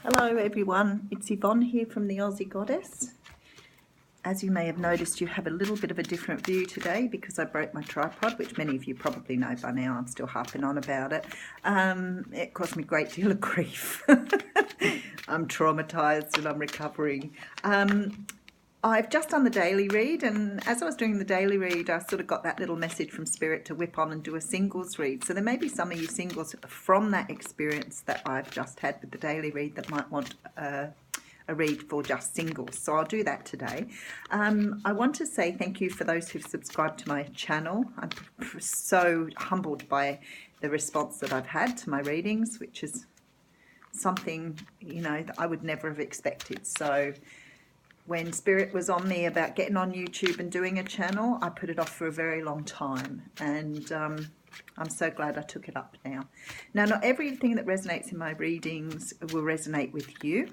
Hello everyone, it's Yvonne here from the Aussie Goddess. As you may have noticed, you have a little bit of a different view today because I broke my tripod, which many of you probably know by now. I'm still harping on about it. It caused me a great deal of grief. I'm traumatised and I'm recovering. I've just done the daily read, and as I was doing the daily read, I sort of got that little message from Spirit to whip on and do a singles read. So there may be some of you singles from that experience that I've just had with the daily read that might want a read for just singles. So I'll do that today. I want to say thank you for those who've subscribed to my channel. I'm so humbled by the response that I've had to my readings, which is something, that I would never have expected. So when Spirit was on me about getting on YouTube and doing a channel, I put it off for a very long time, and I'm so glad I took it up now. Now, not everything that resonates in my readings will resonate with you.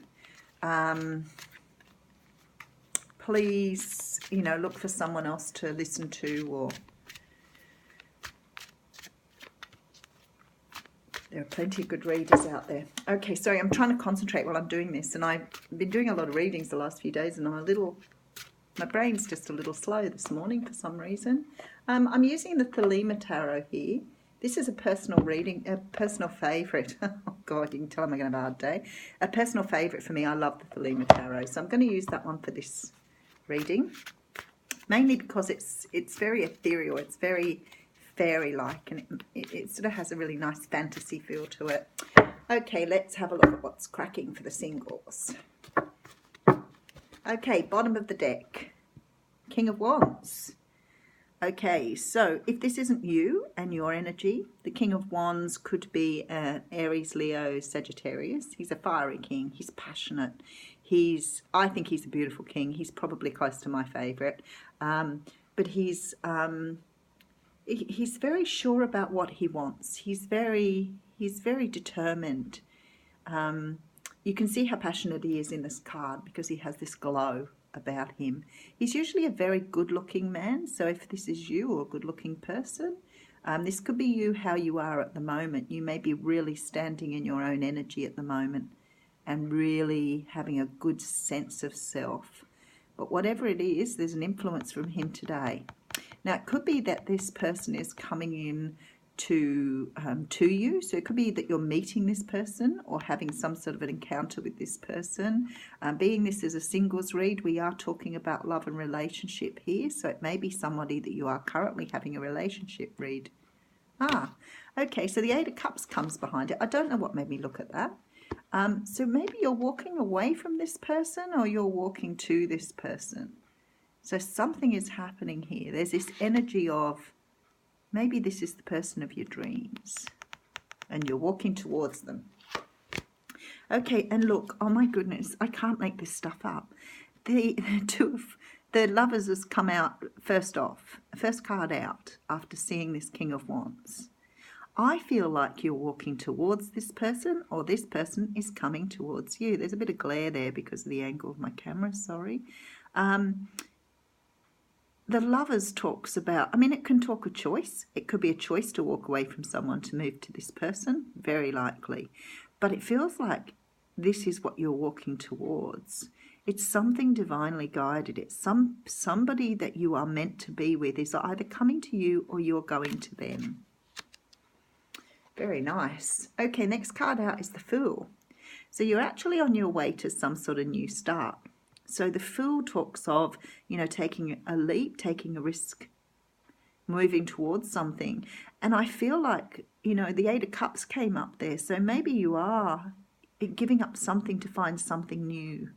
Please, look for someone else to listen to, or there are plenty of good readers out there. Okay, sorry, I'm trying to concentrate while I'm doing this, and I've been doing a lot of readings the last few days, and my brain's just a little slow this morning for some reason. I'm using the Thelema Tarot here. This is a personal reading, a personal favourite. Oh God, you can tell I'm going to have a hard day. A personal favourite for me. I love the Thelema Tarot, so I'm going to use that one for this reading, mainly because it's very ethereal. It's very fairy-like, and it sort of has a really nice fantasy feel to it. Okay, let's have a look at what's cracking for the singles. Okay, bottom of the deck, King of Wands. Okay, so if this isn't you and your energy, the King of Wands could be Aries, Leo, Sagittarius. He's a fiery king. He's passionate. I think he's a beautiful king. He's probably close to my favourite. But he's very sure about what he wants. He's very determined. You can see how passionate he is in this card because he has this glow about him. He's usually a very good-looking man, so if this is you or a good-looking person, this could be you, how you are at the moment. You may be really standing in your own energy at the moment and really having a good sense of self. But whatever it is, there's an influence from him today. Now, it could be that this person is coming in to you. So it could be that you're meeting this person or having some sort of an encounter with this person. Being this is a singles read, we are talking about love and relationship here. So it may be somebody that you are currently having a relationship read. Okay, so the Eight of Cups comes behind it. I don't know what made me look at that. So maybe you're walking away from this person or you're walking to this person. So something is happening here. There's this energy of maybe this is the person of your dreams and you're walking towards them. Okay, and look, oh my goodness, I can't make this stuff up. The lovers has come out first card out after seeing this King of Wands. I feel like you're walking towards this person or this person is coming towards you. There's a bit of glare there because of the angle of my camera, sorry. The lovers talks about, it can talk a choice. It could be a choice to walk away from someone to move to this person, very likely. But it feels like this is what you're walking towards. It's something divinely guided. It's somebody that you are meant to be with is either coming to you or you're going to them. Very nice. Okay, next card out is the Fool. So you're actually on your way to some sort of new start. So the Fool talks of, taking a leap, taking a risk, moving towards something. And I feel like, the Eight of Cups came up there. So maybe you are giving up something to find something new.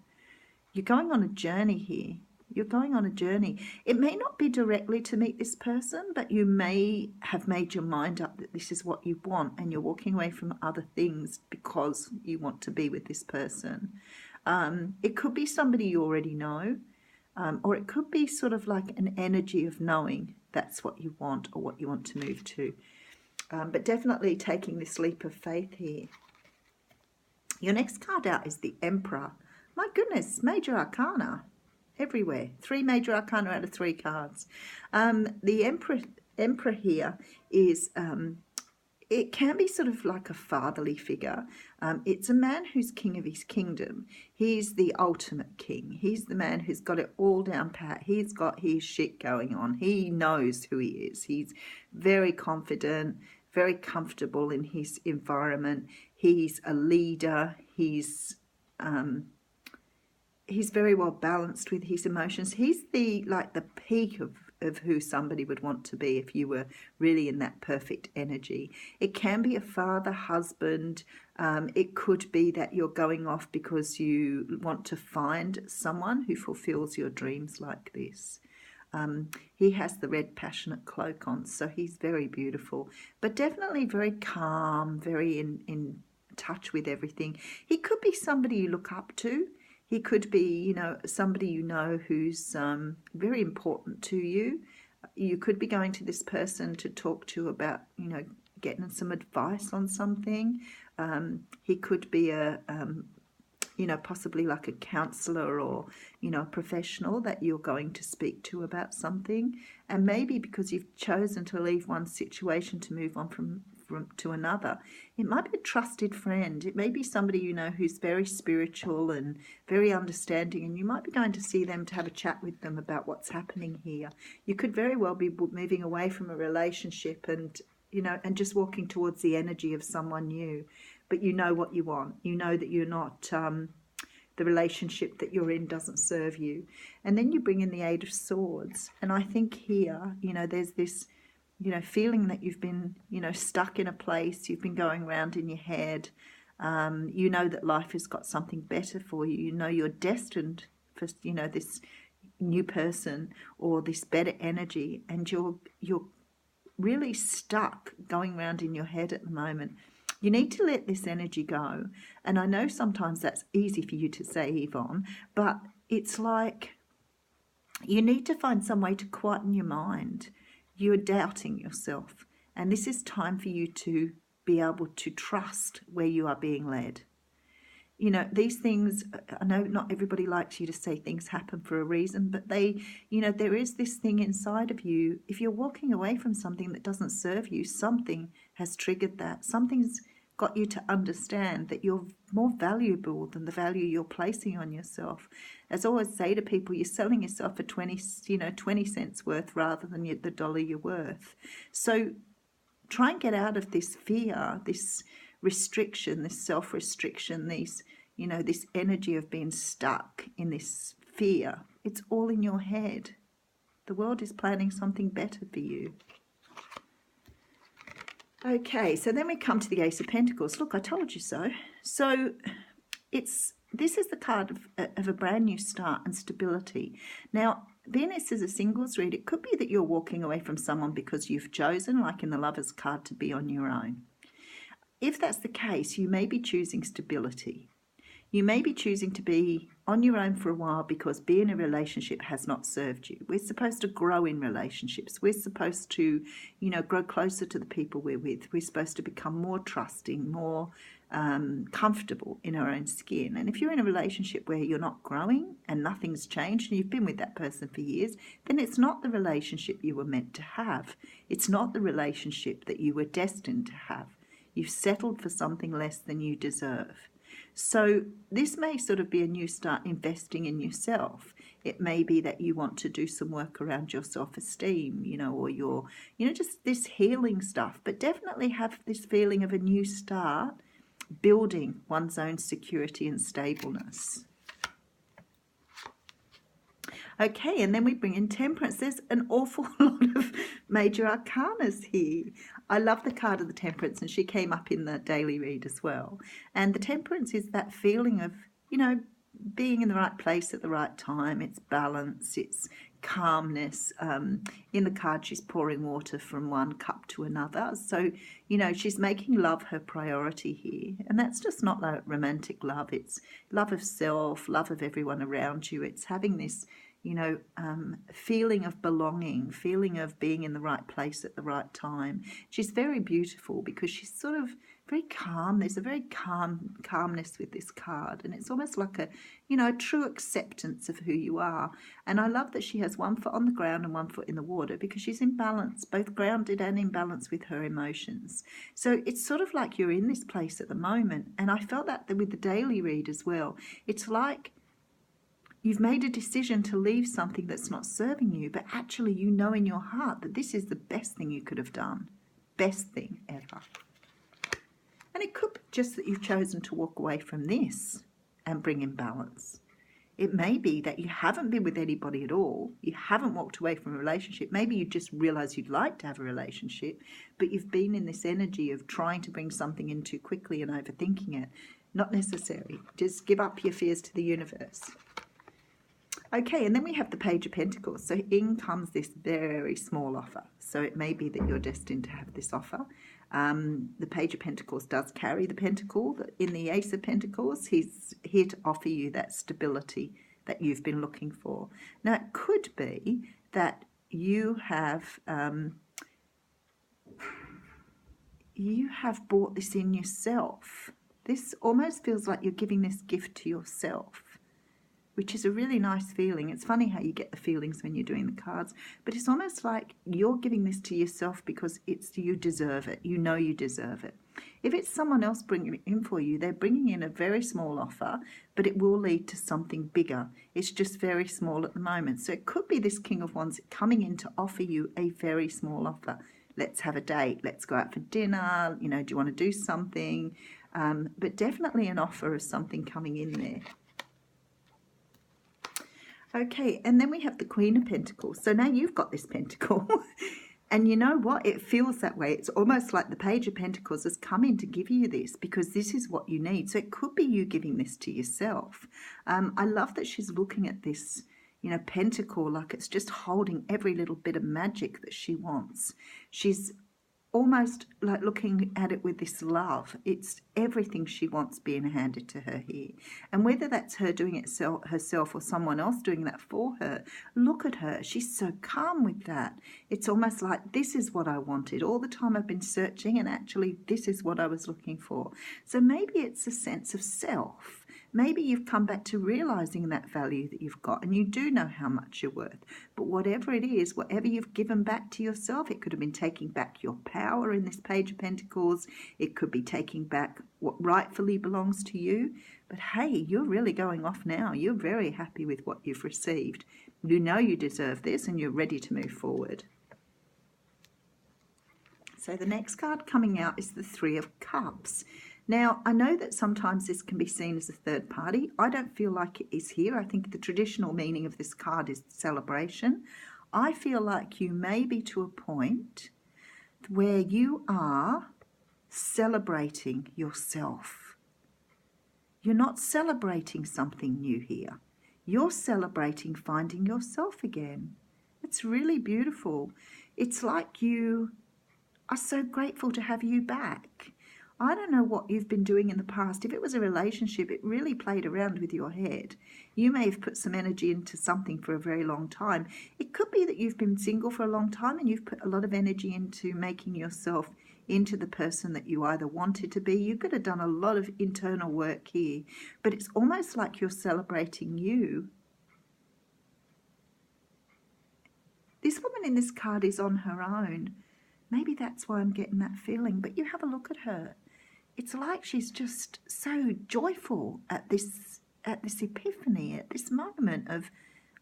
You're going on a journey here. You're going on a journey. It may not be directly to meet this person, but you may have made your mind up that this is what you want and you're walking away from other things because you want to be with this person. It could be somebody you already know, or it could be sort of like an energy of knowing that's what you want or what you want to move to. But definitely taking this leap of faith here. Your next card out is the Emperor. My goodness, major arcana everywhere. 3 major arcana out of 3 cards. The Emperor here is it can be sort of like a fatherly figure. It's a man who's king of his kingdom. He's the ultimate king. He's the man who's got it all down pat. He's got his shit going on. He knows who he is. He's very confident, very comfortable in his environment. He's a leader. He's very well balanced with his emotions. He's the peak of who somebody would want to be if you were really in that perfect energy. It can be a father, husband. It could be that you're going off because you want to find someone who fulfills your dreams like this. He has the red passionate cloak on, so he's very beautiful, but definitely very calm, very in touch with everything. He could be somebody you look up to. He could be, somebody who's very important to you. You could be going to this person to talk to about, getting some advice on something. He could be possibly like a counsellor or, a professional that you're going to speak to about something. And maybe because you've chosen to leave one situation to move on from to another, it might be a trusted friend. It may be somebody who's very spiritual and very understanding, and you might be going to see them to have a chat with them about what's happening here. You could very well be moving away from a relationship and just walking towards the energy of someone new, but you know what you want. You know that you're not the relationship that you're in doesn't serve you. And then you bring in the Eight of Swords, and I think here there's this feeling that you've been, stuck in a place, you've been going around in your head. That life has got something better for you. You're destined for, this new person or this better energy, and you're really stuck going around in your head at the moment. You need to let this energy go. And I know sometimes that's easy for you to say, Yvonne, but it's like you need to find some way to quieten your mind. You're doubting yourself, and this is time for you to be able to trust where you are being led. These things, I know not everybody likes you to say things happen for a reason, but there is this thing inside of you. If you're walking away from something that doesn't serve you, something has triggered that. Something's got you to understand that you're more valuable than the value you're placing on yourself. As I always say to people, you're selling yourself for 20 cents worth rather than the dollar you're worth. So try and get out of this fear, this restriction, this self-restriction, this energy of being stuck in this fear. It's all in your head. The world is planning something better for you. Okay, so then we come to the Ace of Pentacles. Look, I told you so. So this is the card of a brand new start and stability. Now, being this is a singles read, it could be that you're walking away from someone because you've chosen, like in the Lovers card, to be on your own. If that's the case, you may be choosing stability. You may be choosing to be on your own for a while because being in a relationship has not served you. We're supposed to grow in relationships. We're supposed to, grow closer to the people we're with. We're supposed to become more trusting, more comfortable in our own skin. And if you're in a relationship where you're not growing and nothing's changed and you've been with that person for years, then it's not the relationship you were meant to have. It's not the relationship that you were destined to have. You've settled for something less than you deserve. So this may sort of be a new start investing in yourself. It may be that you want to do some work around your self-esteem, or your, just this healing stuff. But definitely have this feeling of a new start, building one's own security and stableness. Okay, and then we bring in Temperance. There's an awful lot of major arcanas here. I love the card of the Temperance, and she came up in the daily read as well. And the Temperance is that feeling of, being in the right place at the right time. It's balance, it's calmness. In the card, she's pouring water from one cup to another. So, she's making love her priority here. And that's just not like romantic love. It's love of self, love of everyone around you. It's having this feeling of belonging, feeling of being in the right place at the right time. She's very beautiful because she's sort of very calm. There's a very calmness with this card, and it's almost like a true acceptance of who you are. And I love that she has one foot on the ground and one foot in the water, because she's in balance, both grounded and in balance with her emotions. So it's sort of like you're in this place at the moment, and I felt that with the daily read as well. It's like you've made a decision to leave something that's not serving you, but actually you know in your heart that this is the best thing you could have done. Best thing ever. And it could be just that you've chosen to walk away from this and bring in balance. It may be that you haven't been with anybody at all. You haven't walked away from a relationship. Maybe you just realize you'd like to have a relationship, but you've been in this energy of trying to bring something in too quickly and overthinking it. Not necessary. Just give up your fears to the universe. Okay, and then we have the Page of Pentacles. So in comes this very small offer. So it may be that you're destined to have this offer. The Page of Pentacles does carry the pentacle. In the Ace of Pentacles, he's here to offer you that stability that you've been looking for. Now, it could be that you have bought this in yourself. This almost feels like you're giving this gift to yourself, which is a really nice feeling. It's funny how you get the feelings when you're doing the cards, but it's almost like you're giving this to yourself because you deserve it. You know you deserve it. If it's someone else bringing it in for you, they're bringing in a very small offer, but it will lead to something bigger. It's just very small at the moment. So it could be this King of Wands coming in to offer you a very small offer. Let's have a date. Let's go out for dinner. Do you want to do something? But definitely an offer of something coming in there. Okay, and then we have the Queen of Pentacles. So now you've got this pentacle. And you know what? It feels that way. It's almost like the Page of Pentacles has come in to give you this because this is what you need. So it could be you giving this to yourself. I love that she's looking at this, pentacle like it's just holding every little bit of magic that she wants. She's almost like looking at it with this love. It's everything she wants being handed to her here. And whether that's her doing it herself or someone else doing that for her, look at her. She's so calm with that. It's almost like, this is what I wanted. All the time I've been searching, and actually this is what I was looking for. So maybe it's a sense of self. Maybe you've come back to realizing that value that you've got, and you do know how much you're worth. But whatever it is, whatever you've given back to yourself, it could have been taking back your power in this Page of Pentacles. It could be taking back what rightfully belongs to you. But hey, you're really going off now. You're very happy with what you've received. You know you deserve this, and you're ready to move forward. So the next card coming out is the Three of Cups. Now, I know that sometimes this can be seen as a third party. I don't feel like it is here. I think the traditional meaning of this card is celebration. I feel like you may be to a point where you are celebrating yourself. You're not celebrating something new here. You're celebrating finding yourself again. It's really beautiful. It's like you are so grateful to have you back. I don't know what you've been doing in the past. If it was a relationship, it really played around with your head. You may have put some energy into something for a very long time. It could be that you've been single for a long time and you've put a lot of energy into making yourself into the person that you either wanted to be. You could have done a lot of internal work here, but it's almost like you're celebrating you. This woman in this card is on her own. Maybe that's why I'm getting that feeling, but you have a look at her. It's like she's just so joyful at this epiphany, at this moment of,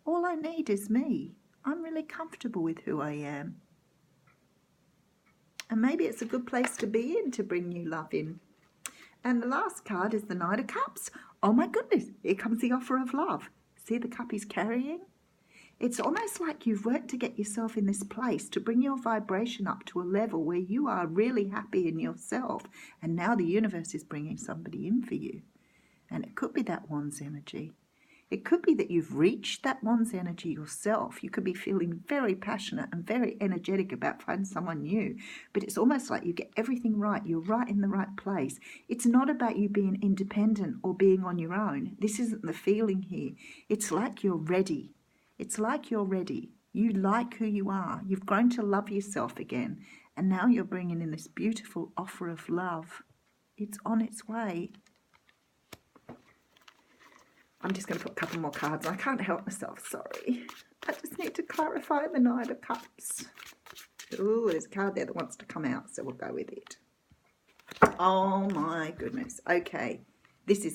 all I need is me. I'm really comfortable with who I am. And maybe it's a good place to be in to bring new love in. And the last card is the Knight of Cups. Oh my goodness, here comes the offer of love. See the cup he's carrying? It's almost like you've worked to get yourself in this place, to bring your vibration up to a level where you are really happy in yourself. And now the universe is bringing somebody in for you. And it could be that Wands energy. It could be that you've reached that Wands energy yourself. You could be feeling very passionate and very energetic about finding someone new. But it's almost like you get everything right. You're right in the right place. It's not about you being independent or being on your own. This isn't the feeling here. It's like you're ready. It's like you're ready. You like who you are. You've grown to love yourself again. And now you're bringing in this beautiful offer of love. It's on its way. I'm just going to put a couple more cards. I can't help myself, sorry. I just need to clarify the Knight of Cups. Ooh, there's a card there that wants to come out, so we'll go with it. Oh my goodness. Okay, this is